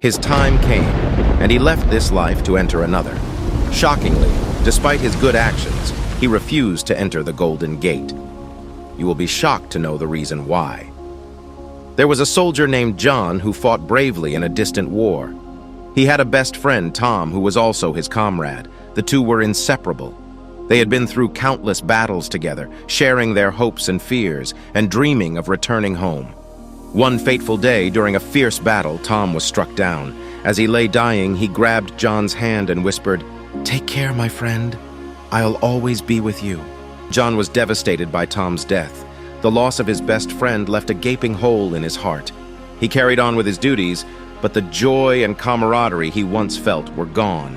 His time came, and he left this life to enter another. Shockingly, despite his good actions, he refused to enter the Golden Gate. You will be shocked to know the reason why. There was a soldier named John who fought bravely in a distant war. He had a best friend, Tom, who was also his comrade. The two were inseparable. They had been through countless battles together, sharing their hopes and fears, and dreaming of returning home. One fateful day, during a fierce battle, Tom was struck down. As he lay dying, he grabbed John's hand and whispered, "Take care, my friend. I'll always be with you." John was devastated by Tom's death. The loss of his best friend left a gaping hole in his heart. He carried on with his duties, but the joy and camaraderie he once felt were gone.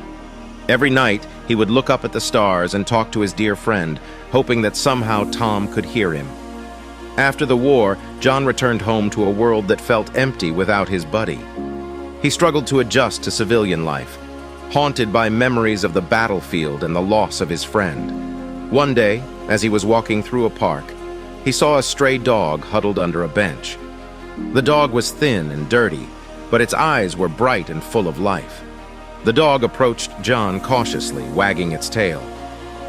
Every night, he would look up at the stars and talk to his dear friend, hoping that somehow Tom could hear him. After the war, John returned home to a world that felt empty without his buddy. He struggled to adjust to civilian life, haunted by memories of the battlefield and the loss of his friend. One day, as he was walking through a park, he saw a stray dog huddled under a bench. The dog was thin and dirty, but its eyes were bright and full of life. The dog approached John cautiously, wagging its tail.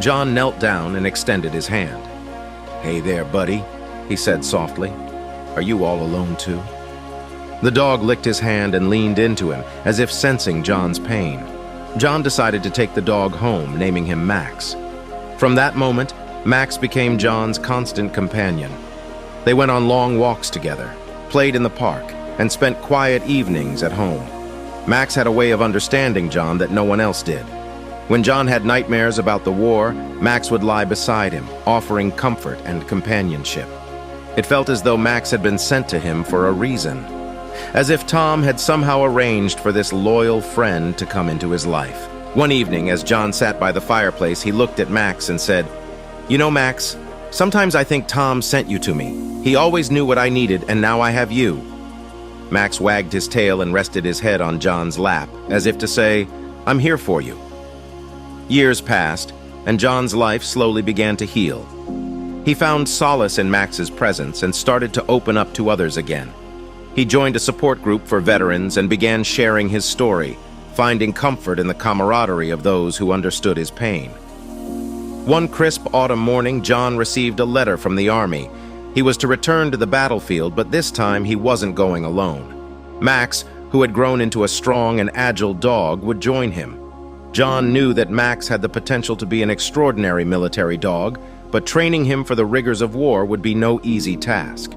John knelt down and extended his hand. "Hey there, buddy," he said softly. "Are you all alone too?" The dog licked his hand and leaned into him, as if sensing John's pain. John decided to take the dog home, naming him Max. From that moment, Max became John's constant companion. They went on long walks together, played in the park, and spent quiet evenings at home. Max had a way of understanding John that no one else did. When John had nightmares about the war, Max would lie beside him, offering comfort and companionship. It felt as though Max had been sent to him for a reason, as if Tom had somehow arranged for this loyal friend to come into his life. One evening, as John sat by the fireplace, he looked at Max and said, "You know, Max, sometimes I think Tom sent you to me. He always knew what I needed, and now I have you." Max wagged his tail and rested his head on John's lap, as if to say, "I'm here for you." Years passed, and John's life slowly began to heal. He found solace in Max's presence and started to open up to others again. He joined a support group for veterans and began sharing his story, finding comfort in the camaraderie of those who understood his pain. One crisp autumn morning, John received a letter from the army. He was to return to the battlefield, but this time he wasn't going alone. Max, who had grown into a strong and agile dog, would join him. John knew that Max had the potential to be an extraordinary military dog, but training him for the rigors of war would be no easy task.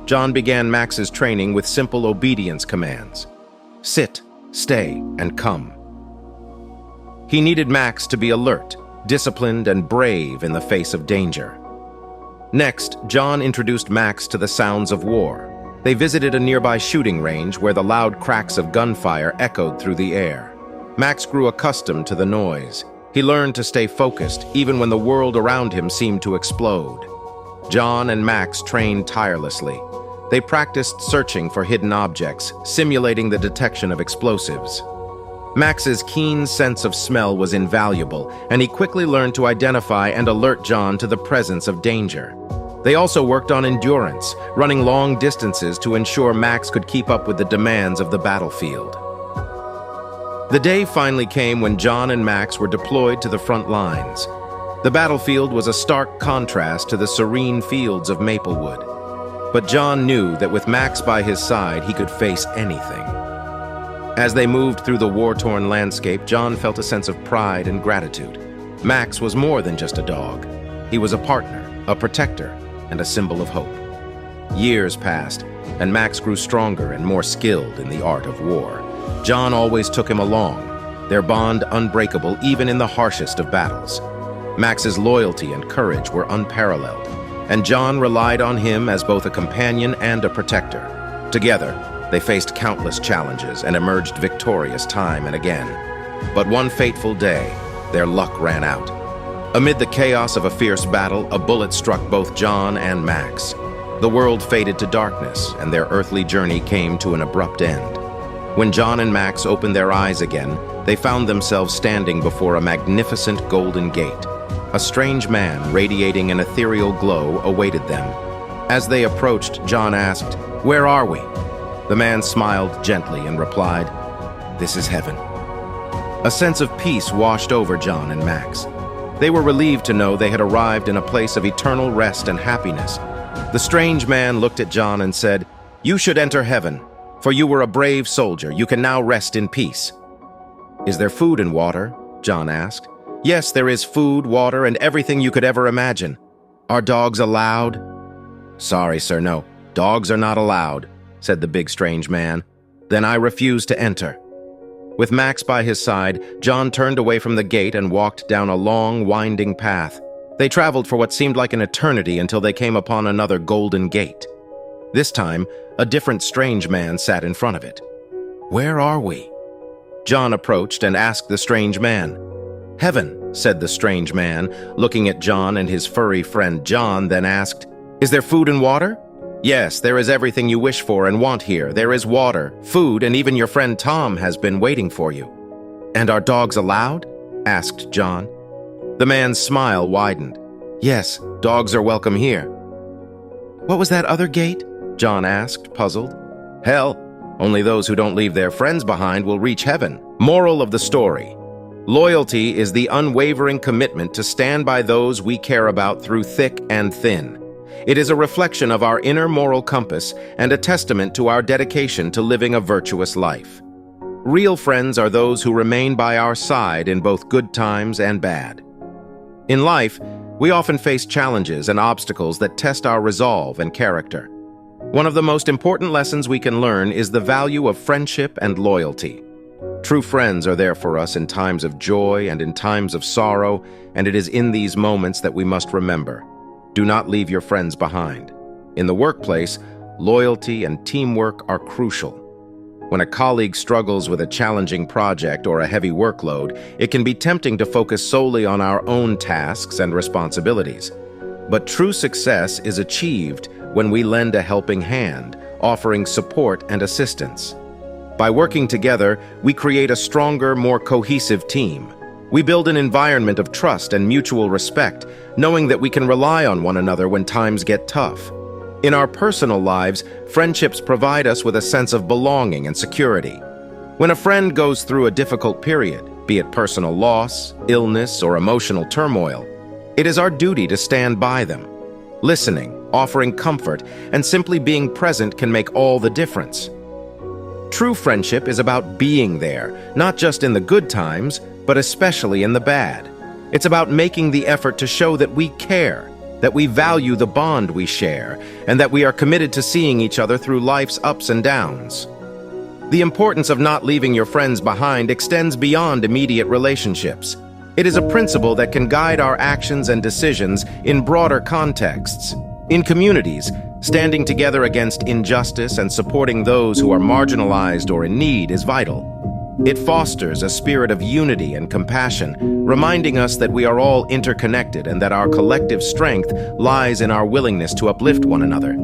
John began Max's training with simple obedience commands. Sit, stay, and come. He needed Max to be alert, disciplined, and brave in the face of danger. Next, John introduced Max to the sounds of war. They visited a nearby shooting range where the loud cracks of gunfire echoed through the air. Max grew accustomed to the noise. He learned to stay focused, even when the world around him seemed to explode. John and Max trained tirelessly. They practiced searching for hidden objects, simulating the detection of explosives. Max's keen sense of smell was invaluable, and he quickly learned to identify and alert John to the presence of danger. They also worked on endurance, running long distances to ensure Max could keep up with the demands of the battlefield. The day finally came when John and Max were deployed to the front lines. The battlefield was a stark contrast to the serene fields of Maplewood. But John knew that with Max by his side, he could face anything. As they moved through the war-torn landscape, John felt a sense of pride and gratitude. Max was more than just a dog. He was a partner, a protector, and a symbol of hope. Years passed, and Max grew stronger and more skilled in the art of war. John always took him along, their bond unbreakable even in the harshest of battles. Max's loyalty and courage were unparalleled, and John relied on him as both a companion and a protector. Together, they faced countless challenges and emerged victorious time and again. But one fateful day, their luck ran out. Amid the chaos of a fierce battle, a bullet struck both John and Max. The world faded to darkness, and their earthly journey came to an abrupt end. When John and Max opened their eyes again, they found themselves standing before a magnificent golden gate. A strange man, radiating an ethereal glow, awaited them. As they approached, John asked, "Where are we?" The man smiled gently and replied, This is heaven. A sense of peace washed over John and Max. They were relieved to know they had arrived in a place of eternal rest and happiness. The strange man looked at John and said, "You should enter heaven, for you were a brave soldier. You can now rest in peace." "Is there food and water?" John asked. "Yes, there is food, water, and everything you could ever imagine." "Are dogs allowed?" "Sorry, sir, no. Dogs are not allowed," said the big strange man. "Then I refuse to enter." With Max by his side, John turned away from the gate and walked down a long, winding path. They traveled for what seemed like an eternity until they came upon another golden gate. This time, a different strange man sat in front of it. "Where are we?" John approached and asked the strange man. "Heaven," said the strange man, looking at John and his furry friend John, then asked, "Is there food and water?" "Yes, there is everything you wish for and want here. There is water, food, and even your friend Tom has been waiting for you." "And are dogs allowed?" asked John. The man's smile widened. "Yes, dogs are welcome here." "What was that other gate?" John asked, puzzled. "Hell, only those who don't leave their friends behind will reach heaven." Moral of the story: loyalty is the unwavering commitment to stand by those we care about through thick and thin. It is a reflection of our inner moral compass and a testament to our dedication to living a virtuous life. Real friends are those who remain by our side in both good times and bad. In life, we often face challenges and obstacles that test our resolve and character. One of the most important lessons we can learn is the value of friendship and loyalty. True friends are there for us in times of joy and in times of sorrow, and it is in these moments that we must remember: do not leave your friends behind. In the workplace, loyalty and teamwork are crucial. When a colleague struggles with a challenging project or a heavy workload, it can be tempting to focus solely on our own tasks and responsibilities. But true success is achieved when we lend a helping hand, offering support and assistance. By working together, we create a stronger, more cohesive team. We build an environment of trust and mutual respect, knowing that we can rely on one another when times get tough. In our personal lives, friendships provide us with a sense of belonging and security. When a friend goes through a difficult period, be it personal loss, illness, or emotional turmoil, it is our duty to stand by them. Listening, offering comfort, and simply being present can make all the difference. True friendship is about being there, not just in the good times, but especially in the bad. It's about making the effort to show that we care, that we value the bond we share, and that we are committed to seeing each other through life's ups and downs. The importance of not leaving your friends behind extends beyond immediate relationships. It is a principle that can guide our actions and decisions in broader contexts. In communities, standing together against injustice and supporting those who are marginalized or in need is vital. It fosters a spirit of unity and compassion, reminding us that we are all interconnected and that our collective strength lies in our willingness to uplift one another.